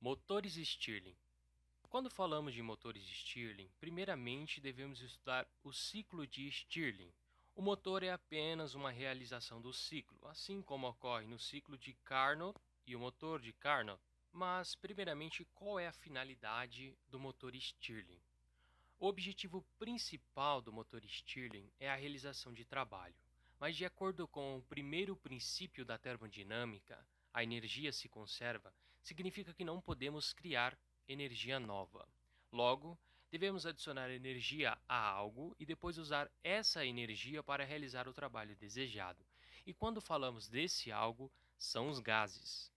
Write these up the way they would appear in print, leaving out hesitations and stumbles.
Motores Stirling. Quando falamos de motores Stirling, primeiramente devemos estudar o ciclo de Stirling. O motor é apenas uma realização do ciclo, assim como ocorre no ciclo de Carnot e o motor de Carnot. Mas, primeiramente, qual é a finalidade do motor Stirling? O objetivo principal do motor Stirling é a realização de trabalho, mas de acordo com o primeiro princípio da termodinâmica, a energia se conserva, significa que não podemos criar energia nova. Logo, devemos adicionar energia a algo e depois usar essa energia para realizar o trabalho desejado. E quando falamos desse algo, são os gases.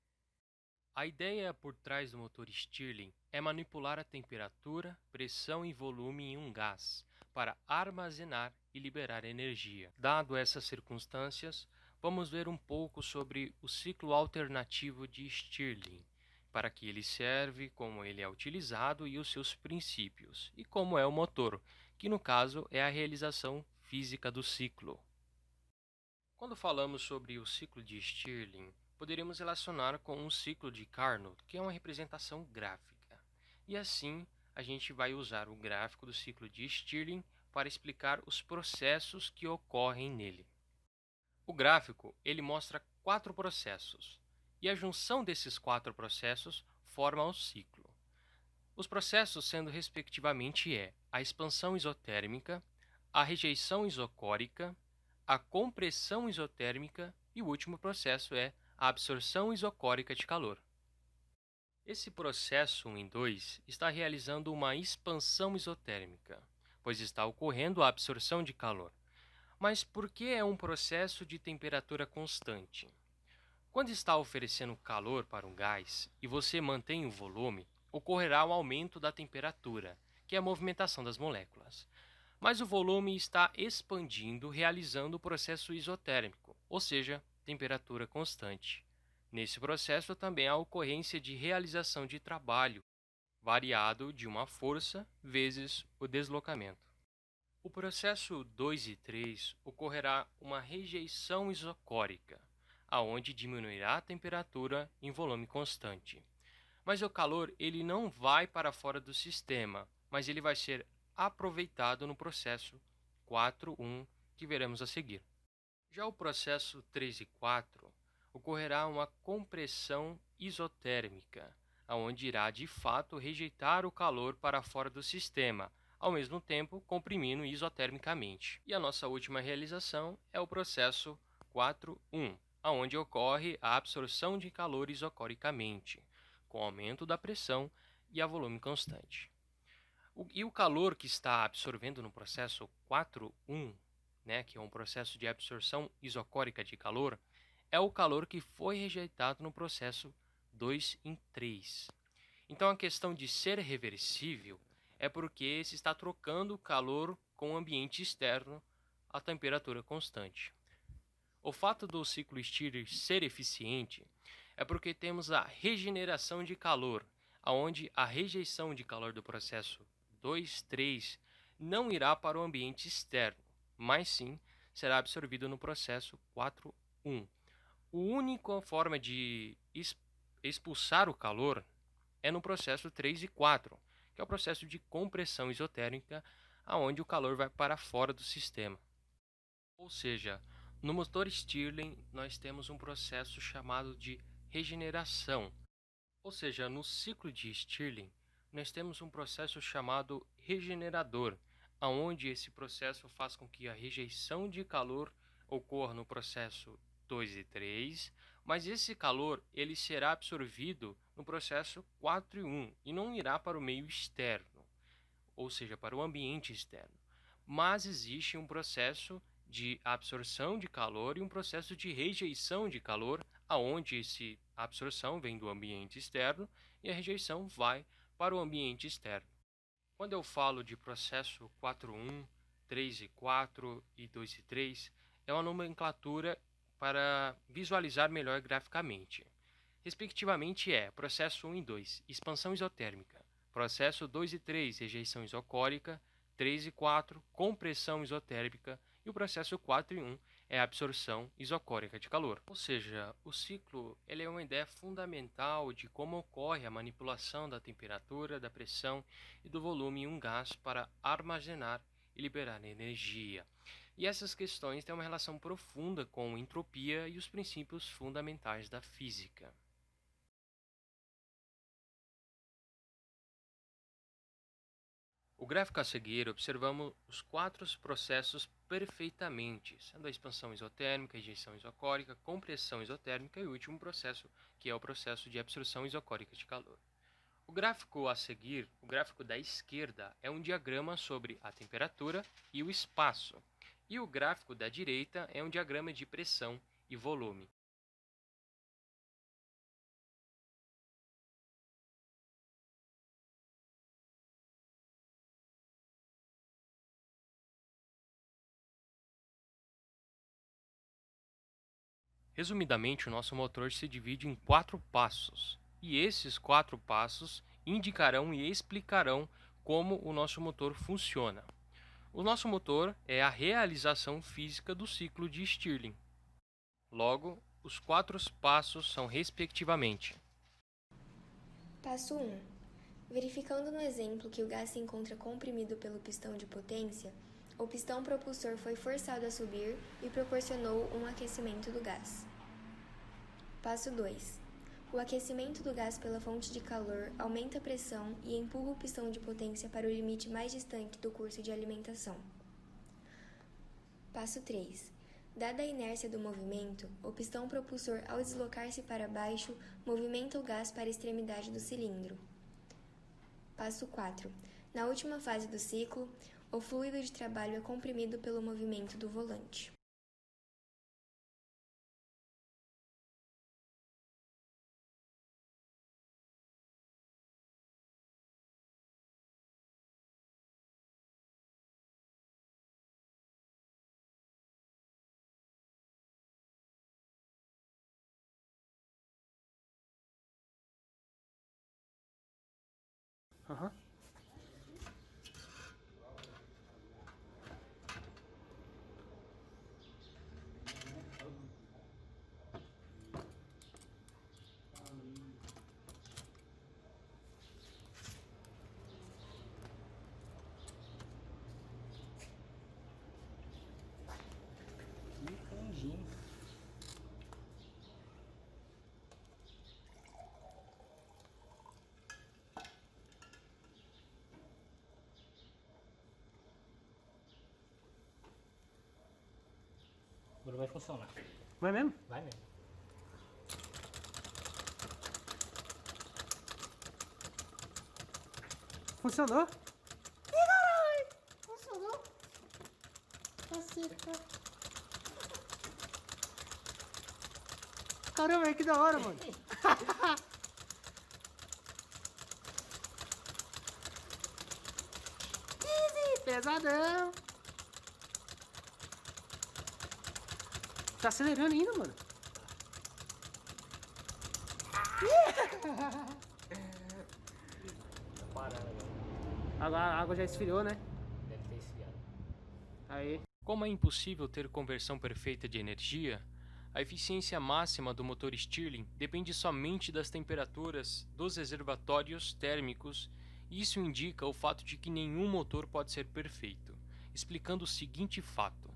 A ideia por trás do motor Stirling é manipular a temperatura, pressão e volume em um gás para armazenar e liberar energia. Dado essas circunstâncias, vamos ver um pouco sobre o ciclo alternativo de Stirling, para que ele serve, como ele é utilizado e os seus princípios, e como é o motor, que no caso é a realização física do ciclo. Quando falamos sobre o ciclo de Stirling, poderíamos relacionar com um ciclo de Carnot, que é uma representação gráfica. E assim, a gente vai usar o gráfico do ciclo de Stirling para explicar os processos que ocorrem nele. O gráfico, ele mostra 4 processos, e a junção desses 4 processos forma o ciclo. Os processos sendo respectivamente a expansão isotérmica, a rejeição isocórica, a compressão isotérmica e o último processo é a absorção isocórica de calor. Esse processo 1 e 2 está realizando uma expansão isotérmica, pois está ocorrendo a absorção de calor. Mas por que é um processo de temperatura constante? Quando está oferecendo calor para um gás e você mantém o volume, ocorrerá um aumento da temperatura, que é a movimentação das moléculas. Mas o volume está expandindo, realizando o processo isotérmico, ou seja, temperatura constante. Nesse processo também há a ocorrência de realização de trabalho, variado de uma força vezes o deslocamento. O processo 2 e 3 ocorrerá uma rejeição isocórica, aonde diminuirá a temperatura em volume constante. Mas o calor ele não vai para fora do sistema, mas ele vai ser aproveitado no processo 4.1 que veremos a seguir. Já o processo 3 e 4 ocorrerá uma compressão isotérmica, aonde irá de fato rejeitar o calor para fora do sistema, ao mesmo tempo comprimindo isotermicamente. E a nossa última realização é o processo 4.1, aonde ocorre a absorção de calor isocoricamente, com aumento da pressão e a volume constante. E o calor que está absorvendo no processo 4.1, que é um processo de absorção isocórica de calor, é o calor que foi rejeitado no processo 2 em 3. Então a questão de ser reversível é porque se está trocando o calor com o ambiente externo a temperatura constante. O fato do ciclo Stirling ser eficiente é porque temos a regeneração de calor, onde a rejeição de calor do processo 2, 3 não irá para o ambiente externo, mas sim será absorvido no processo 4, 1. A única forma de expulsar o calor é no processo 3 e 4, que é o processo de compressão isotérmica, onde o calor vai para fora do sistema. Ou seja, no motor Stirling nós temos um processo chamado de regeneração. Ou seja, no ciclo de Stirling nós temos um processo chamado regenerador, onde esse processo faz com que a rejeição de calor ocorra no processo 2 e 3, mas esse calor ele será absorvido no processo 4 e 1 e não irá para o meio externo, ou seja, para o ambiente externo. Mas existe um processo de absorção de calor e um processo de rejeição de calor, aonde a absorção vem do ambiente externo e a rejeição vai para o ambiente externo. Quando eu falo de processo 4.1, 3 e 4 e 2 e 3, é uma nomenclatura para visualizar melhor graficamente. Respectivamente processo 1 e 2, expansão isotérmica, processo 2 e 3, rejeição isocórica, 3 e 4, compressão isotérmica, e o processo 4 e 1 é a absorção isocórica de calor. Ou seja, o ciclo ele é uma ideia fundamental de como ocorre a manipulação da temperatura, da pressão e do volume em um gás para armazenar e liberar energia. E essas questões têm uma relação profunda com entropia e os princípios fundamentais da física. O gráfico a seguir, observamos os quatro processos perfeitamente, sendo a expansão isotérmica, ejeção isocórica, compressão isotérmica e o último processo, que é o processo de absorção isocórica de calor. O gráfico a seguir, o gráfico da esquerda, é um diagrama sobre a temperatura e o espaço, e o gráfico da direita é um diagrama de pressão e volume. Resumidamente, o nosso motor se divide em quatro passos, e esses quatro passos indicarão e explicarão como o nosso motor funciona. O nosso motor é a realização física do ciclo de Stirling. Logo, os quatro passos são respectivamente: Passo 1. Verificando no exemplo que o gás se encontra comprimido pelo pistão de potência, o pistão propulsor foi forçado a subir e proporcionou um aquecimento do gás. Passo 2. O aquecimento do gás pela fonte de calor aumenta a pressão e empurra o pistão de potência para o limite mais distante do curso de alimentação. Passo 3. Dada a inércia do movimento, o pistão propulsor, ao deslocar-se para baixo, movimenta o gás para a extremidade do cilindro. Passo 4. Na última fase do ciclo, o fluido de trabalho é comprimido pelo movimento do volante. Aham. Que canjinho. Agora vai funcionar. Vai mesmo? Vai mesmo. Funcionou? Funcionou? Caceta. Caramba, velho, que da hora, mano. Easy, pesadão. Tá acelerando ainda, mano. Tá parando agora. Agora a água já esfriou, né? Deve ter esfriado. Aí. Como é impossível ter conversão perfeita de energia, a eficiência máxima do motor Stirling depende somente das temperaturas dos reservatórios térmicos, e isso indica o fato de que nenhum motor pode ser perfeito, explicando o seguinte fato.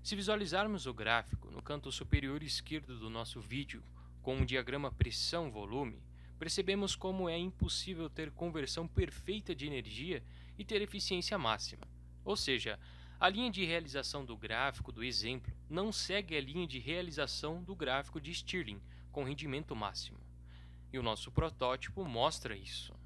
Se visualizarmos o gráfico no canto superior esquerdo do nosso vídeo com um diagrama pressão-volume, percebemos como é impossível ter conversão perfeita de energia e ter eficiência máxima. Ou seja, a linha de realização do gráfico do exemplo não segue a linha de realização do gráfico de Stirling com rendimento máximo. E o nosso protótipo mostra isso.